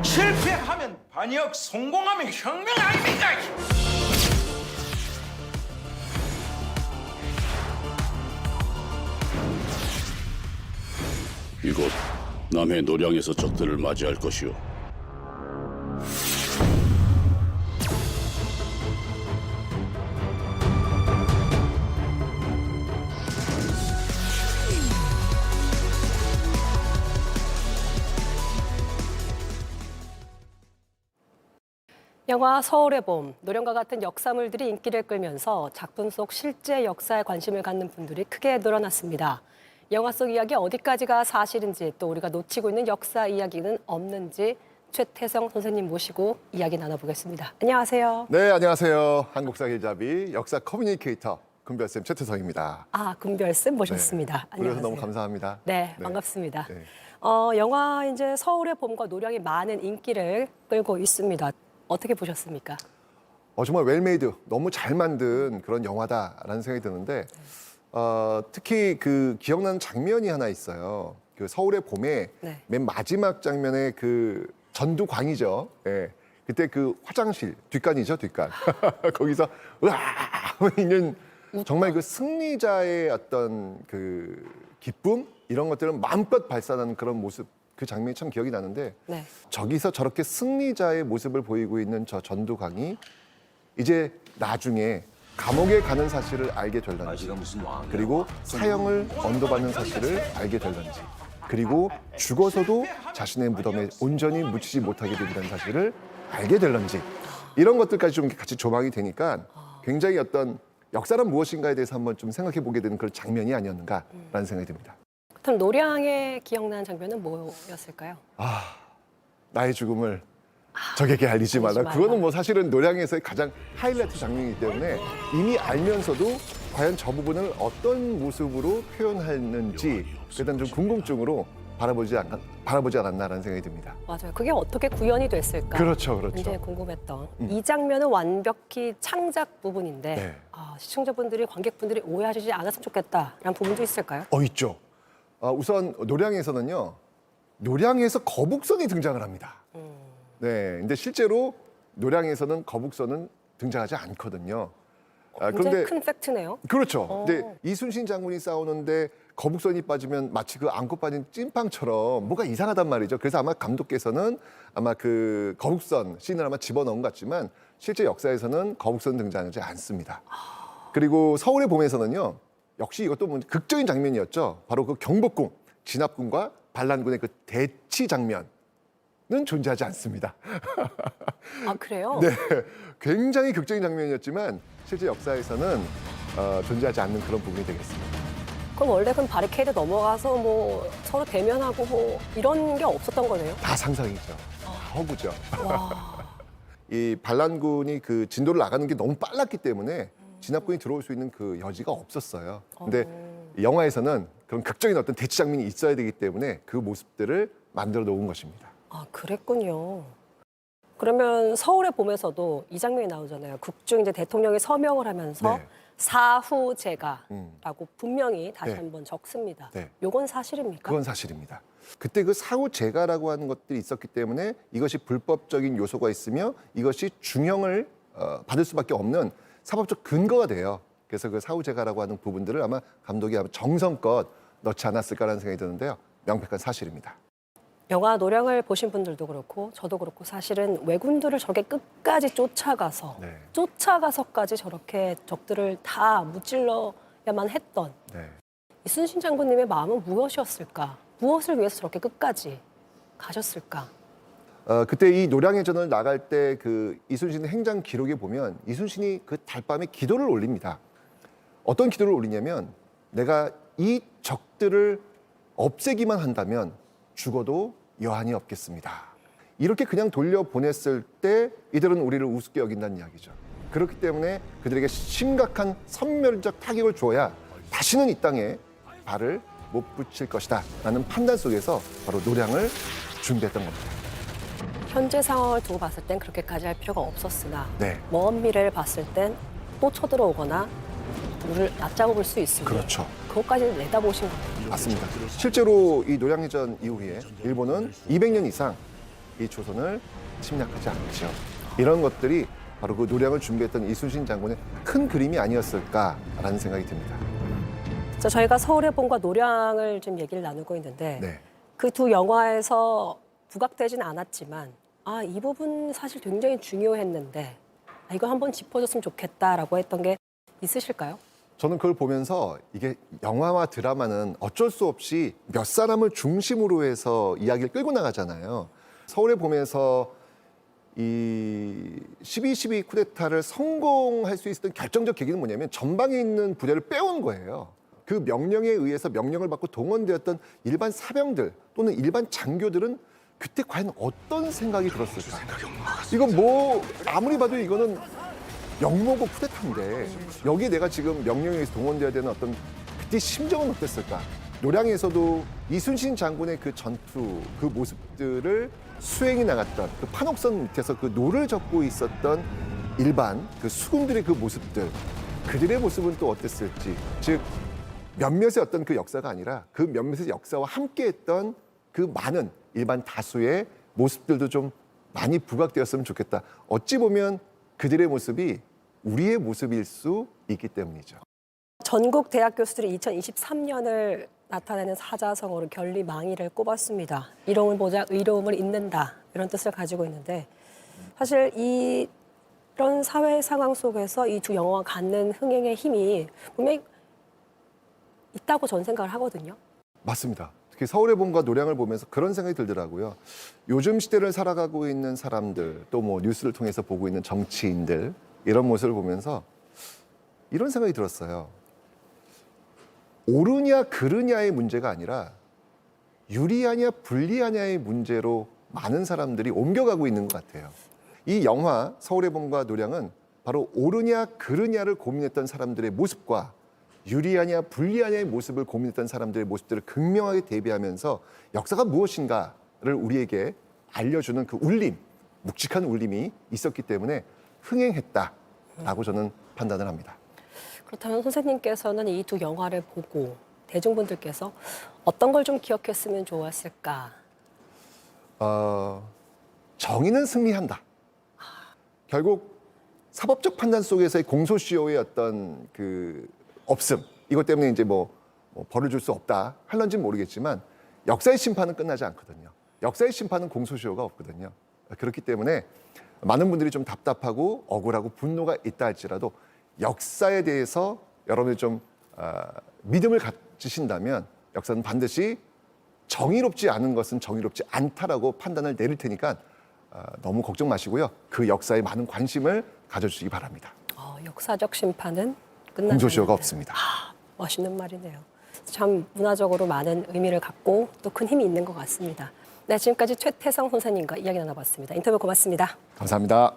실패하면 반역, 성공하면 혁명 아닙니까? 이곳 남해 노량에서 적들을 맞이할 것이오. 영화 서울의 봄, 노령과 같은 역사물들이 인기를 끌면서 작품 속 실제 역사에 관심을 갖는 분들이 크게 늘어났습니다. 영화 속 이야기 어디까지가 사실인지 또 우리가 놓치고 있는 역사 이야기는 없는지 최태성 선생님 모시고 이야기 나눠보겠습니다. 안녕하세요. 네, 안녕하세요. 한국사 길잡이 역사 커뮤니케이터 금별쌤 최태성입니다. 아, 금별쌤 모셨습니다. 네, 불러서 너무 감사합니다. 네, 반갑습니다. 네. 영화 이제 서울의 봄과 노량이 많은 인기를 끌고 있습니다. 어떻게 보셨습니까? 정말 웰메이드, 너무 잘 만든 그런 영화다라는 생각이 드는데 특히 그 기억나는 장면이 하나 있어요. 그 서울의 봄에 네. 맨 마지막 장면에 그 전두광이죠. 예. 그때 그 화장실 뒷간이죠, 뒷간. 거기서 으아 있는 정말 그 승리자의 어떤 그 기쁨 이런 것들은 마음껏 발산하는 그런 모습. 그 장면이 참 기억이 나는데 네. 저기서 저렇게 승리자의 모습을 보이고 있는 저 전두광이 이제 나중에 감옥에 가는 사실을 알게 될런지 그리고 사형을 언도받는 사실을 알게 될런지 그리고 죽어서도 자신의 무덤에 온전히 묻히지 못하게 된다는 사실을 알게 될런지 이런 것들까지 좀 같이 조망이 되니까 굉장히 어떤 역사란 무엇인가에 대해서 한번 좀 생각해 보게 되는 그런 장면이 아니었는가라는 생각이 듭니다. 그럼 노량의 기억나는 장면은 뭐였을까요? 나의 죽음을 적에게 알리지 말라. 알리지 말라. 그거는 뭐 사실은 노량에서의 가장 하이라이트 장면이기 때문에 이미 알면서도 과연 저 부분을 어떤 모습으로 표현했는지 일단 좀 궁금증으로 바라보지 않았나라는 생각이 듭니다. 맞아요. 그게 어떻게 구현이 됐을까? 그렇죠, 그렇죠. 굉장히 궁금했던. 이 장면은 완벽히 창작 부분인데 네. 시청자분들이, 관객분들이 오해하시지 않았으면 좋겠다라는 부분도 있을까요? 있죠. 우선 노량에서는요. 노량에서 거북선이 등장을 합니다. 네, 근데 실제로 노량에서는 거북선은 등장하지 않거든요. 굉장히 큰 팩트네요. 그렇죠. 근데 이순신 장군이 싸우는데 거북선이 빠지면 마치 그 안고 빠진 찐빵처럼 뭐가 이상하단 말이죠. 그래서 아마 감독께서는 아마 그 거북선 씬을 아마 집어넣은 것 같지만 실제 역사에서는 거북선 등장하지 않습니다. 그리고 서울의 봄에서는요. 역시 이것도 뭐 극적인 장면이었죠. 바로 그 경복궁, 진압군과 반란군의 그 대치 장면은 존재하지 않습니다. 아, 그래요? 네, 굉장히 극적인 장면이었지만 실제 역사에서는 존재하지 않는 그런 부분이 되겠습니다. 그럼 원래 그 바리케이드 넘어가서 뭐 서로 대면하고 뭐 이런 게 없었던 거네요? 다 상상이죠. 다 허구죠. 와, 이 반란군이 그 진도를 나가는 게 너무 빨랐기 때문에 진압군이 들어올 수 있는 그 여지가 없었어요. 근데 영화에서는 그런 극적인 어떤 대치 장면이 있어야 되기 때문에 그 모습들을 만들어 놓은 것입니다. 아, 그랬군요. 그러면 서울의 봄에서도 이 장면이 나오잖아요. 극중 이제 대통령이 서명을 하면서 네. 사후제가라고 분명히 다시 네. 한번 적습니다. 네. 요건 사실입니까? 그건 사실입니다. 그때 그 사후제가라고 하는 것들이 있었기 때문에 이것이 불법적인 요소가 있으며 이것이 중형을 받을 수밖에 없는 사법적 근거가 돼요. 그래서 그 사후제가라고 하는 부분들을 아마 감독이 아마 정성껏 넣지 않았을까라는 생각이 드는데요. 명백한 사실입니다. 영화 노량을 보신 분들도 그렇고 저도 그렇고 사실은 왜군들을 저렇게 끝까지 쫓아가서 네. 쫓아가서까지 저렇게 적들을 다 무찔러야만 했던 네. 이순신 장군님의 마음은 무엇이었을까? 무엇을 위해서 저렇게 끝까지 가셨을까? 그때 이 노량해전을 나갈 때 그 이순신 행장 기록에 보면 이순신이 그 달밤에 기도를 올립니다. 어떤 기도를 올리냐면 내가 이 적들을 없애기만 한다면 죽어도 여한이 없겠습니다. 이렇게 그냥 돌려보냈을 때 이들은 우리를 우습게 여긴다는 이야기죠. 그렇기 때문에 그들에게 심각한 선멸적 타격을 줘야 다시는 이 땅에 발을 못 붙일 것이다 라는 판단 속에서 바로 노량을 준비했던 겁니다. 현재 상황을 두고 봤을 땐 그렇게까지 할 필요가 없었으나 네. 먼 미래를 봤을 땐 또 쳐들어오거나 우리를 얕잡아 볼 수 있으니 그렇죠. 그것까지 내다보신 겁니다. 맞습니다. 실제로 이 노량해전 이후에 일본은 200년 이상 이 조선을 침략하지 않죠. 이런 것들이 바로 그 노량을 준비했던 이순신 장군의 큰 그림이 아니었을까라는 생각이 듭니다. 자, 저희가 서울의 봄과 노량을 좀 얘기를 나누고 있는데 네. 그 두 영화에서 부각되진 않았지만 이 부분 사실 굉장히 중요했는데 이거 한번 짚어줬으면 좋겠다라고 했던 게 있으실까요? 저는 그걸 보면서 이게 영화와 드라마는 어쩔 수 없이 몇 사람을 중심으로 해서 이야기를 끌고 나가잖아요. 서울의 봄에서 이 12.12 쿠데타를 성공할 수 있었던 결정적 계기는 뭐냐면 전방에 있는 부대를 빼온 거예요. 그 명령에 의해서 명령을 받고 동원되었던 일반 사병들 또는 일반 장교들은 그때 과연 어떤 생각이 들었을까? 이거 뭐 아무리 봐도 이거는 영모고 쿠데타인데 여기에 내가 지금 명령에 의해서 동원돼야 되는 어떤 그때 심정은 어땠을까? 노량에서도 이순신 장군의 그 전투, 그 모습들을 수행해 나갔던 그 판옥선 밑에서 그 노를 젓고 있었던 일반 그 수군들의 그 모습들, 그들의 모습은 또 어땠을지, 즉 몇몇의 어떤 그 역사가 아니라 그 몇몇의 역사와 함께했던 그 많은 일반 다수의 모습들도 좀 많이 부각되었으면 좋겠다. 어찌 보면 그들의 모습이 우리의 모습일 수 있기 때문이죠. 전국 대학 교수들이 2023년을 나타내는 사자성어로 결리망이를 꼽았습니다. 이로움을 보자 의로움을 잇는다 이런 뜻을 가지고 있는데 사실 이런 사회 상황 속에서 이 두 영화가 갖는 흥행의 힘이 분명히 있다고 저는 생각을 하거든요. 맞습니다. 특히 서울의 봄과 노량을 보면서 그런 생각이 들더라고요. 요즘 시대를 살아가고 있는 사람들, 또 뭐 뉴스를 통해서 보고 있는 정치인들 이런 모습을 보면서 이런 생각이 들었어요. 옳으냐 그르냐의 문제가 아니라 유리하냐 불리하냐의 문제로 많은 사람들이 옮겨가고 있는 것 같아요. 이 영화 서울의 봄과 노량은 바로 옳으냐 그르냐를 고민했던 사람들의 모습과 유리하냐 불리하냐의 모습을 고민했던 사람들의 모습들을 극명하게 대비하면서 역사가 무엇인가를 우리에게 알려주는 그 울림, 묵직한 울림이 있었기 때문에 흥행했다라고 저는 판단을 합니다. 그렇다면 선생님께서는 이 두 영화를 보고 대중분들께서 어떤 걸 좀 기억했으면 좋았을까? 정의는 승리한다. 결국 사법적 판단 속에서의 공소시효의 어떤 그 없음, 이것 때문에 이제 뭐 벌을 줄 수 없다 할런지는 모르겠지만 역사의 심판은 끝나지 않거든요. 역사의 심판은 공소시효가 없거든요. 그렇기 때문에 많은 분들이 좀 답답하고 억울하고 분노가 있다 할지라도 역사에 대해서 여러분이 좀 믿음을 가지신다면 역사는 반드시 정의롭지 않은 것은 정의롭지 않다라고 판단을 내릴 테니까 너무 걱정 마시고요. 그 역사에 많은 관심을 가져주시기 바랍니다. 역사적 심판은 끝나지 공소시효가 않는다. 없습니다. 멋있는 말이네요. 참 문화적으로 많은 의미를 갖고 또 큰 힘이 있는 것 같습니다. 네, 지금까지 최태성 선생님과 이야기 나눠봤습니다. 인터뷰 고맙습니다. 감사합니다.